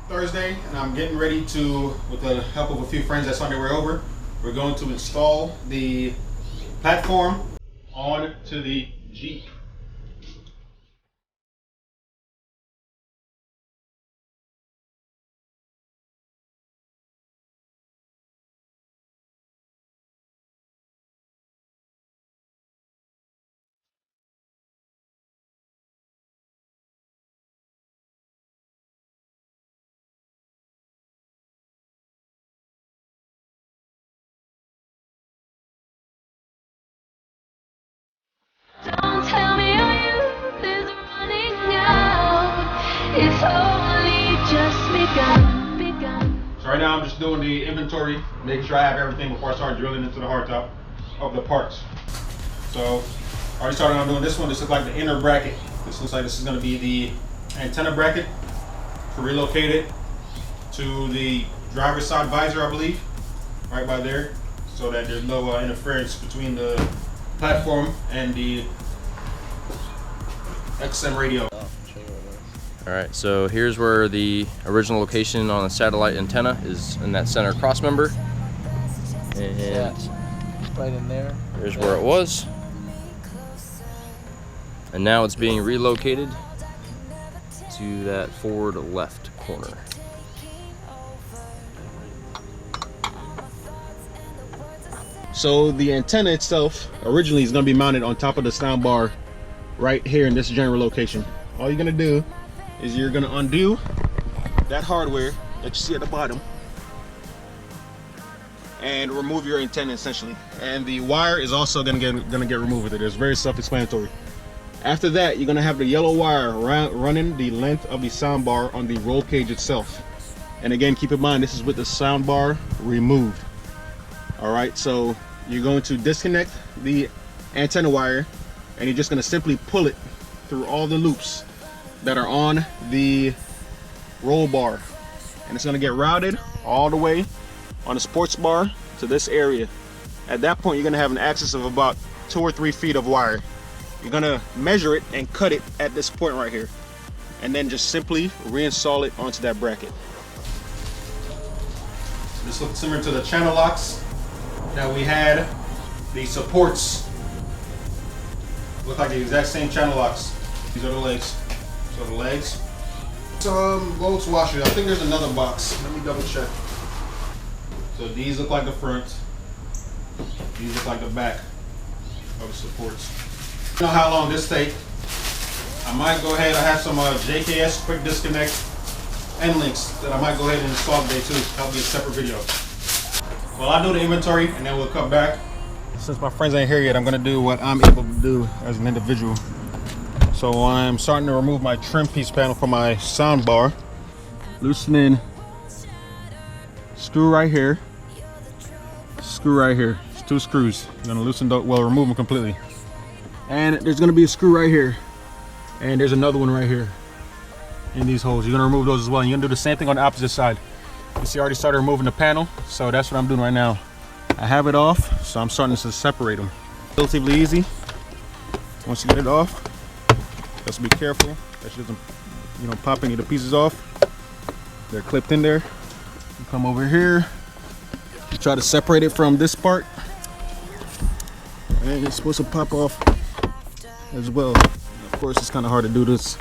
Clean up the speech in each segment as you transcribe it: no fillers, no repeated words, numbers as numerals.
Thursday, and I'm getting ready to, with the help of a few friends that's on their way over, we're going to install the platform onto the Jeep. Don't tell me our youth is running out. It's only just begun. So right now I'm just doing the inventory, making sure I have everything before I start drilling into the hardtop of the parts. So I already started on doing this one. This is like the inner bracket. This looks like this is going to be the antenna bracket to relocate it to the driver's side visor, I believe, right by there, so that there's no interference between the platform and the XM radio. Alright, so here's where the original location on the satellite antenna is, in that center cross member. And right in there. Here's where it was. And now it's being relocated to that forward left corner. So the antenna itself originally is going to be mounted on top of the soundbar right here in this general location. All you're going to do is you're going to undo that hardware that you see at the bottom and remove your antenna essentially. And the wire is also going to get removed with it. It's very self-explanatory. After that, you're going to have the yellow wire running the length of the soundbar on the roll cage itself. And again, keep in mind, this is with the soundbar removed. All right, so you're going to disconnect the antenna wire and you're just going to simply pull it through all the loops that are on the roll bar, and it's going to get routed all the way on the sports bar to this area. At that point, you're going to have an access of about 2 or 3 feet of wire. You're going to measure it and cut it at this point right here, and then just simply reinstall it onto that bracket. This looks similar to the channel locks that we had. The supports look like the exact same channel locks. These are the legs. So the legs. Some bolts, washers. I think there's another box. Let me double check. So these look like the front. These look like the back of the supports. I don't know how long this takes. I might go ahead. I have some JKS quick disconnect end links that I might go ahead and install today too. That'll be a separate video. Well, I'll do the inventory and then we'll come back. Since my friends ain't here yet, I'm gonna do what I'm able to do as an individual. So I'm starting to remove my trim piece panel from my soundbar. Loosening screw right here, screw right here. It's 2 screws. I'm gonna loosen those, well, remove them completely. And there's gonna be a screw right here. And there's another one right here in these holes. You're gonna remove those as well. You're gonna do the same thing on the opposite side. You see, I already started removing the panel, so that's what I'm doing right now. I have it off, so I'm starting to separate them. Relatively easy. Once you get it off, just be careful that she doesn't, pop any of the pieces off. They're clipped in there. You come over here, you try to separate it from this part, and it's supposed to pop off as well. Of course, it's kind of hard to do this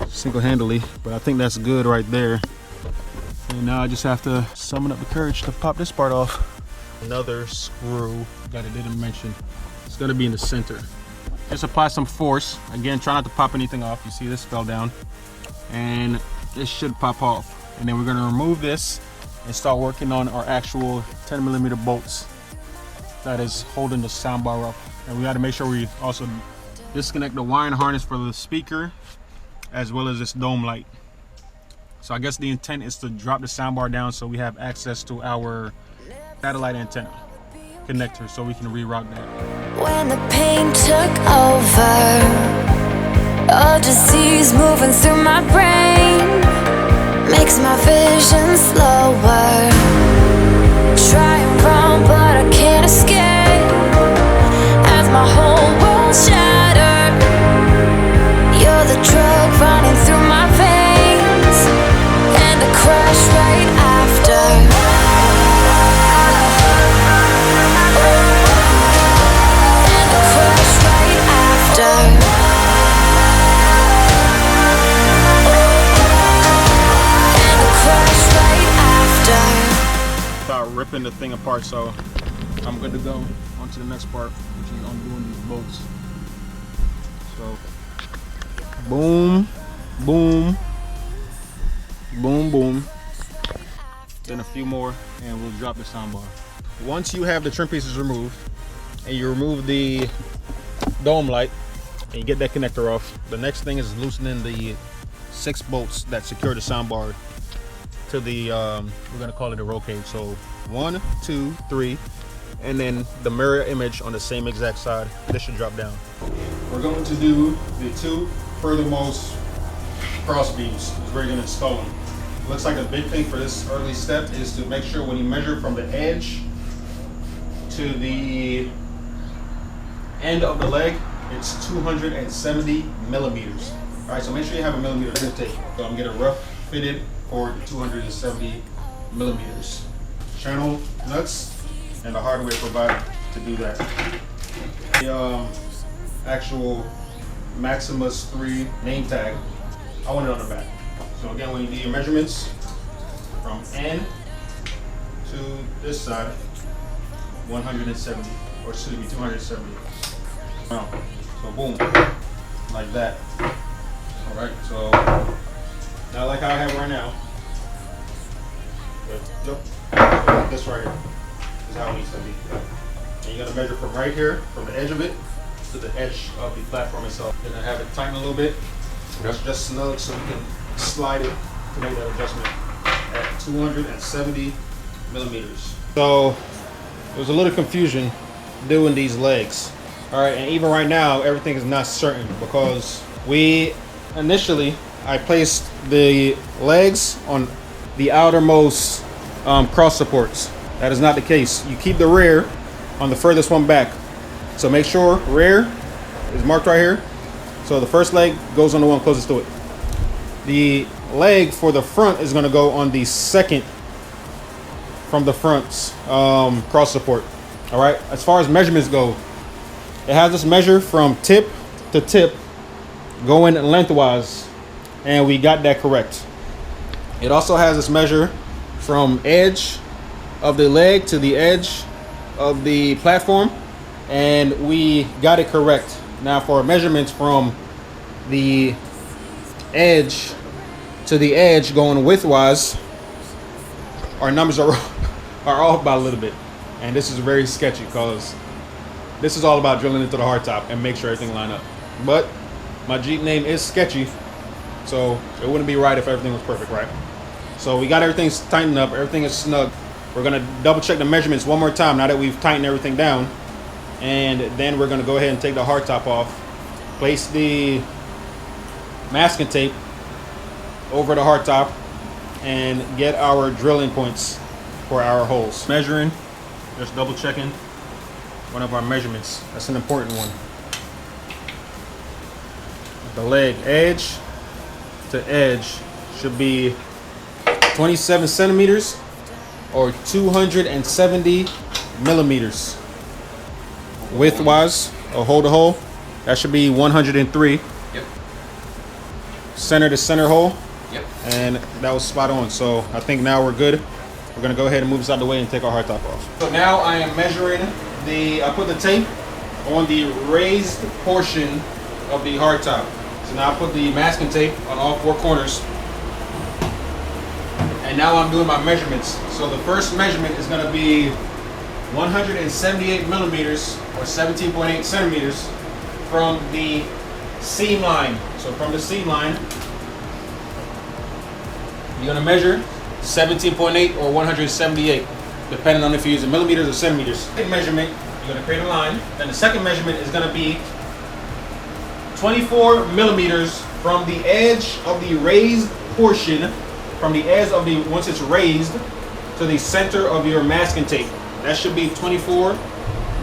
single-handedly, but I think that's good right there. And now I just have to summon up the courage to pop this part off. Another screw that I didn't mention. It's gonna be in the center. Just apply some force. Again, try not to pop anything off. You see this fell down. And this should pop off. And then we're gonna remove this and start working on our actual 10mm bolts that is holding the soundbar up. And we gotta make sure we also disconnect the wiring harness for the speaker as well as this dome light. So I guess the intent is to drop the soundbar down so we have access to our satellite antenna connector so we can reroute that. When the pain took over, a disease moving through my brain makes my vision slower. Try and run, but I can't escape as my whole world shattered. You're the drug running through my veins and the crowd ripping the thing apart, so I'm good to go on to the next part, which is undoing these bolts. So boom, boom, boom, boom. Then a few more and we'll drop the soundbar. Once you have the trim pieces removed and you remove the dome light and you get that connector off, the next thing is loosening the 6 bolts that secure the soundbar to the we're gonna call it a roll cage. So 1, 2, 3, and then the mirror image on the same exact side. This should drop down. We're going to do the 2 furthermost cross beams is where you're gonna install them. Looks like a big thing for this early step is to make sure when you measure from the edge to the end of the leg, it's 270 millimeters. All right, so make sure you have a millimeter drip tape. So I'm getting a rough fitted for 270 millimeters. Channel nuts and the hardware provided to do that. The actual Maximus 3 name tag, I want it on the back. So again, when you do your measurements from end to this side, 170, or excuse me, 270. So boom, like that. All right, so not like I have right now. But this right here is how it needs to be. And you're gonna measure from right here, from the edge of it to the edge of the platform itself. You're gonna have it tighten a little bit. That's just snug so you can slide it to make that adjustment at 270 millimeters. So there's a little confusion doing these legs. All right, and even right now, everything is not certain because initially I placed the legs on the outermost cross supports. That is not the case. You keep the rear on the furthest one back. So make sure rear is marked right here. So the first leg goes on the one closest to it. The leg for the front is going to go on the second from the front's cross support. All right, as far as measurements go, it has this measure from tip to tip going lengthwise, and we got that correct. It also has this measure from edge of the leg to the edge of the platform, and we got it correct. Now for measurements from the edge to the edge going widthwise, our numbers are off by a little bit, and this is very sketchy because this is all about drilling into the hardtop and make sure everything line up. But my Jeep name is sketchy, so it wouldn't be right if everything was perfect, right? So we got everything tightened up, everything is snug. We're gonna double check the measurements one more time now that we've tightened everything down, and then we're gonna go ahead and take the hardtop off, place the masking tape over the hardtop, and get our drilling points for our holes. Measuring, just double checking one of our measurements. That's an important one. The leg edge to edge should be 27 centimeters or 270 millimeters. Width-wise, or hole to hole, that should be 103. Yep. Center to center hole. Yep. And that was spot on. So I think now we're good. We're gonna go ahead and move this out of the way and take our hardtop off. So now I am measuring I put the tape on the raised portion of the hardtop. So now I put the masking tape on all 4 corners. And now I'm doing my measurements. So the first measurement is gonna be 178 millimeters or 17.8 centimeters from the seam line. So from the seam line, you're gonna measure 17.8 or 178, depending on if you're using millimeters or centimeters. Second measurement, you're gonna create a line. Then the second measurement is gonna be 24 millimeters from the edge of the raised portion, from the edge of the, once it's raised, to the center of your masking tape. That should be 24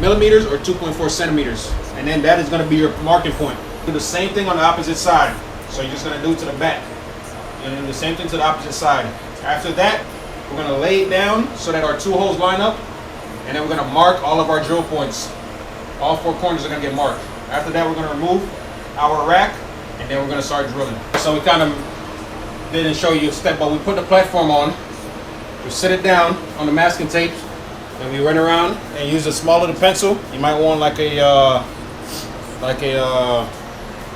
millimeters or 2.4 centimeters. And then that is gonna be your marking point. Do the same thing on the opposite side. So you're just gonna do it to the back. You're gonna do the same thing to the opposite side. After that, we're gonna lay it down so that our 2 holes line up, and then we're gonna mark all of our drill points. All 4 corners are gonna get marked. After that, we're gonna remove our rack, and then we're gonna start drilling. So we kind of didn't show you a step, but we put the platform on, we sit it down on the masking tape, Then we run around and use a smaller than pencil. You might want like a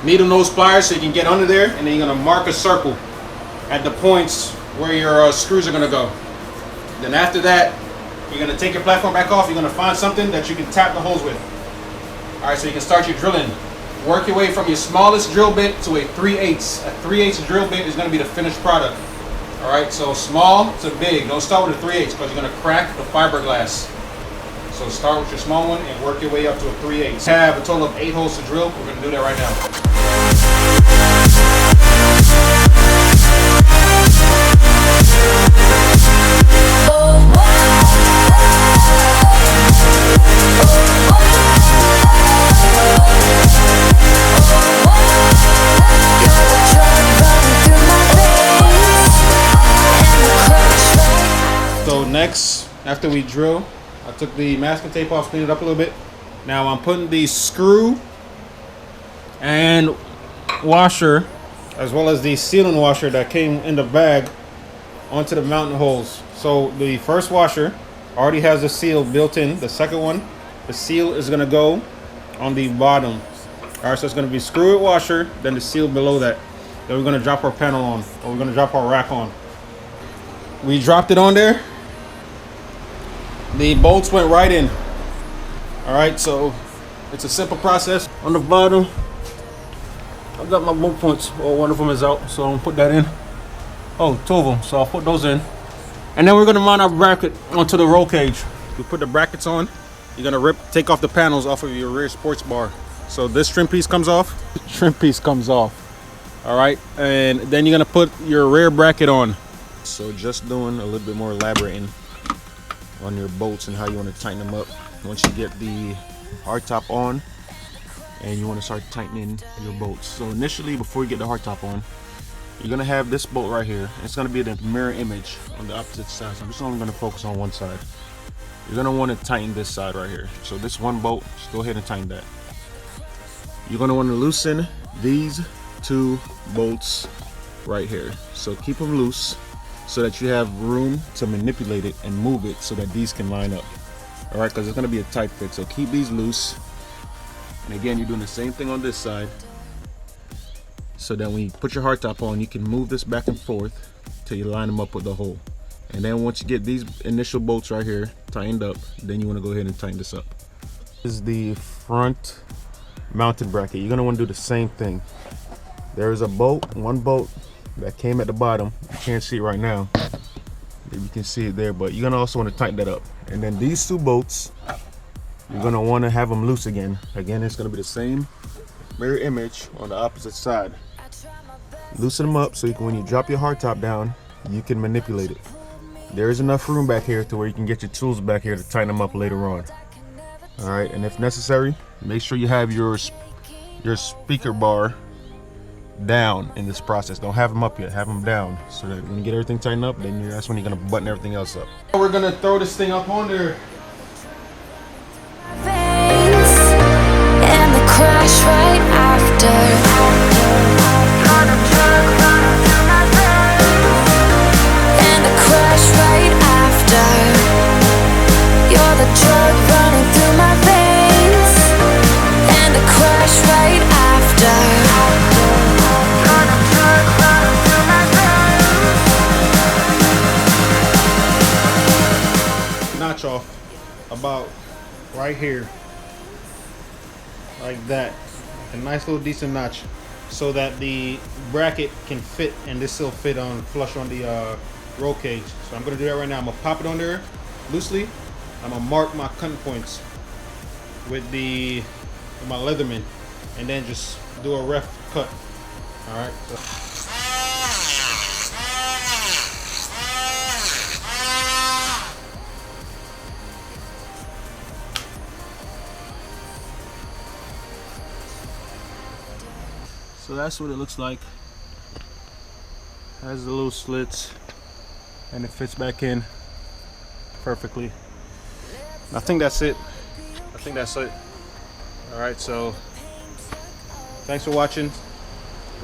needle nose pliers so you can get under there, and then you're gonna mark a circle at the points where your screws are gonna go. Then after that, you're gonna take your platform back off. You're gonna find something that you can tap the holes with. All right, so you can start your drilling. Work your way from your smallest drill bit to a 3/8. A 3/8 drill bit is gonna be the finished product. All right, so small to big. Don't start with a 3/8 because you're gonna crack the fiberglass. So start with your small one and work your way up to a 3/8. Have a total of 8 holes to drill. We're gonna do that right now. So next, after we drill, I took the masking tape off, cleaned it up a little bit. Now I'm putting the screw and washer, as well as the sealing washer that came in the bag, onto the mounting holes. So the first washer already has the seal built in. The second one, the seal is gonna go on the bottom. All right, so it's gonna be screw with washer, then the seal below that. Then we're gonna drop our panel on, or we're gonna drop our rack on. We dropped it on there. The bolts went right in. All right, so it's a simple process. On the bottom, I've got my bolt points. Oh, one of them is out, so I'm gonna put that in. Oh, 2 of them, so I'll put those in. And then we're gonna mount our bracket onto the roll cage. You put the brackets on, you're gonna take off the panels off of your rear sports bar. So this trim piece comes off, all right? And then you're gonna put your rear bracket on. So just doing a little bit more elaborating on your bolts and how you want to tighten them up. Once you get the hardtop on and you want to start tightening your bolts. So initially, before you get the hardtop on, you're going to have this bolt right here. It's going to be the mirror image on the opposite side. So I'm just only going to focus on one side. You're going to want to tighten this side right here. So this one bolt, just go ahead and tighten that. You're going to want to loosen these 2 bolts right here. So keep them loose, so that you have room to manipulate it and move it so that these can line up. All right, because it's going to be a tight fit. So keep these loose. And again, you're doing the same thing on this side. So then when you put your hardtop on, you can move this back and forth till you line them up with the hole. And then once you get these initial bolts right here tightened up, then you want to go ahead and tighten this up. This is the front mounted bracket. You're going to want to do the same thing. There is a bolt, one bolt that came at the bottom. You can't see it right now. Maybe you can see it there, but you're gonna also want to tighten that up. And then these 2 bolts, you're gonna want to have them loose again. Again, it's gonna be the same mirror image on the opposite side. Loosen them up so you can, when you drop your hardtop down, you can manipulate it. There is enough room back here to where you can get your tools back here to tighten them up later on. All right, and if necessary, make sure you have your speaker bar down in this process. Don't have them up yet, have them down, so that when you get everything tightened up, then that's when you're gonna button everything else up. We're gonna throw this thing up on there. And the crash right after. And the crash right after. You're the drug running through my veins. And the crash right after. Notch off about right here, like that. A nice little decent notch, so that the bracket can fit, and this will fit on flush on the roll cage. So I'm gonna do that right now. I'm gonna pop it on there loosely. I'm gonna mark my cutting points with my Leatherman, and then just do a rough cut. All right. So that's what it looks like. Has the little slits, and it fits back in perfectly. I think that's it. All right, so thanks for watching.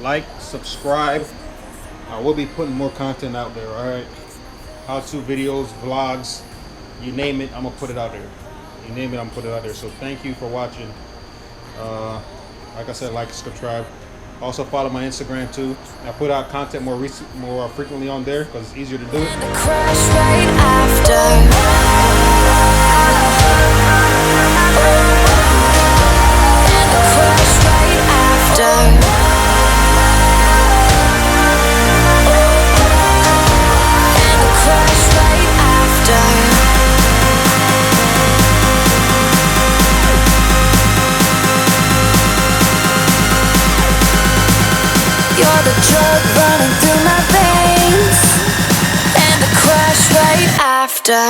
Like, subscribe. I will be putting more content out there, all right? How-to videos, vlogs, You name it, I'm gonna put it out there. You name it, I'm gonna put it out there. So thank you for watching. Like I said, like, subscribe. Also follow my Instagram too. I put out content more frequently on there because it's easier to do it. Crash right after. Crash right after. Crash right after. You're the drug running through my veins, and a crash right after.